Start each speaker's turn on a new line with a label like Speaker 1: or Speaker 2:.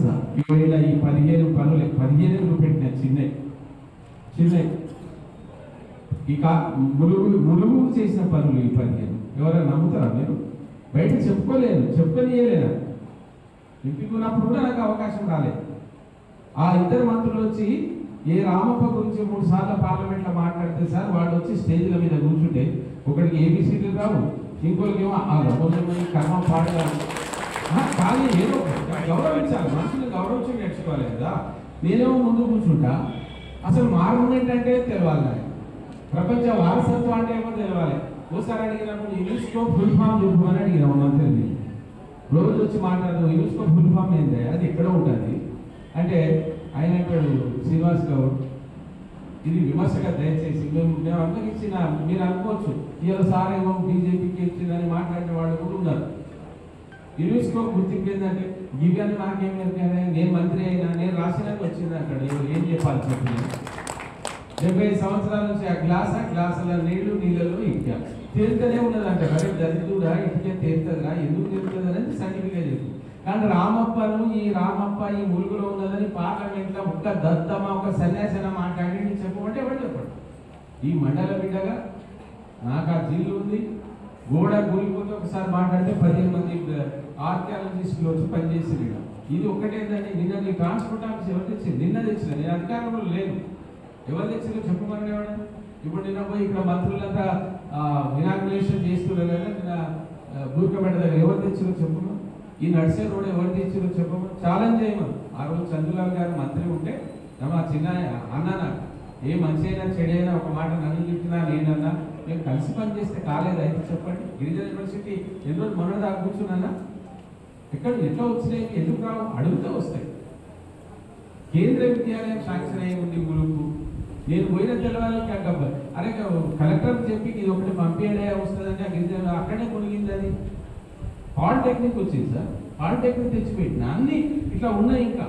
Speaker 1: చేస్తా ఈవేళ ఈ 15 పనులే 15 పెట్టిన చిన్న ఇక ములుగు చేసిన పనులు ఈ 15 ఎవరైనా నమ్ముతారా మీరు? బయట చెప్పుకోనియలేనా? ఎంపీకి ఉన్నప్పుడు కూడా నాకు అవకాశం రాలేదు. ఆ ఇద్దరు మంత్రులు వచ్చి ఏ రామప్ప గురించి 3 సార్లు పార్లమెంట్లో మాట్లాడితే సార్ వాళ్ళు వచ్చి స్టేజ్ల మీద కూర్చుంటే ఒకటికి ఏబీసీలు రావు, ఇంకోటికేమో ఆ రమోజమని కర్మ పాడగాలి. కానీ ఏదో గౌరవించాలి, మనుషులు గౌరవించి నేర్చుకోవాలి కదా. నేనేమో ముందు కూర్చుంటా, అసలు మార్గమెంట్ అంటే తెలవాలి, ప్రపంచ వారసత్వం అంటే ఏమో తెలవాలి. ఓసారి అడిగినప్పుడు యునెస్కో ఫుల్ ఫామ్ చెప్పమని అడిగిన మంత్రిని. రోజు వచ్చి మాట్లాడదాం, యునెస్కో ఫుల్ ఫామ్ ఏంటి, అది ఎక్కడ ఉంటుంది అంటే ఆయన అంటాడు, శ్రీనివాస్ గౌడ్ ఇది విమర్శగా దయచేసి మేము అందరికి ఇచ్చిన, మీరు అనుకోవచ్చు ఇలా సార్ ఏమో బీజేపీకి ఇచ్చిందని మాట్లాడిన వాళ్ళు కూడా ఉన్నారు. యునెస్కో గుర్తింపు ఏంటంటే గివ్యాన్ని నాకేం ఎరికానే, నేను మంత్రి అయినా నేను రాసినాక వచ్చింది అక్కడ ఏం చెప్పాలి చెప్పి 75 సంవత్సరాల నుంచి ఆ గ్లాసుల నీళ్ళలో ఇట్లా తేలుతూనే ఉన్నదంట. అరే దరిద్రుడా ఇటుకే తేలుతుందిరా, ఎందుకు తేలుతుంది అనేది సర్టిఫికేట్ చెప్తుంది. కానీ రామప్ప ఈ ములుగులో ఉన్నదని పార్లమెంట్లో ఒక దద్దమ్మ ఒక సన్యాసన మాట్లాడి చెప్పమంటే ఎవరు చెప్పండి. ఈ మండల బిడ్డగా నాకు ఆ జిల్లు ఉంది, గోడ కూలిపోతే ఒకసారి మాట్లాడితే 15 మంది ఆర్కియాలజిస్టులు వచ్చి పనిచేసింది. ఇది ఒకటేంటంటే నిన్న నీ ట్రాన్స్పోర్ట్ ఆఫీస్ ఎవరు తెచ్చింది? నిన్న తెచ్చిన, నేను అధికారంలో లేదు. ఎవరు తెచ్చిందో చెప్పమని ఎవరు? ఇప్పుడు నిన్న పోయి ఇక్కడ మంత్రులంతా ఇనాగ్రేషన్ చేస్తున్నారు కదా, నిన్న బూర్కపేట దగ్గర ఎవరు తెచ్చిందో చెప్పమని, ఈ నడిసే రోడ్ ఎవరు తెచ్చిందో చెప్పమని ఛాలెంజ్ చేయమని. ఆ రోజు చంద్రలాల్ గారు మంత్రి ఉంటే మా చిన్న అన్న నాకు ఏ మంచి అయినా చెడైనా ఒక మాట నన్ను చెప్పినా నేనన్నా మేము కలిసి పనిచేస్తే కాలేదు. అయితే చెప్పండి, గిరిజన యూనివర్సిటీ ఎన్ని రోజులు మన దాకా కూర్చున్నా ఎక్కడ ఎట్లా వచ్చినాయి, ఎందుకు రావు అడుగుతూ వస్తాయి. కేంద్ర విద్యాలయం శాంక్షన్ అయి ఉంది ములుగు, నేను పోయిన తెలవాలి. అరే కలెక్టర్ చెప్పి ఇది ఒకటి పంపేడే వస్తుందంటే గిరిజన అక్కడే కొనిగింది. అది పాలిటెక్నిక్ వచ్చింది సార్, పాలిటెక్నిక్ తెచ్చిపెట్టిన అన్ని ఇట్లా ఉన్నాయి. ఇంకా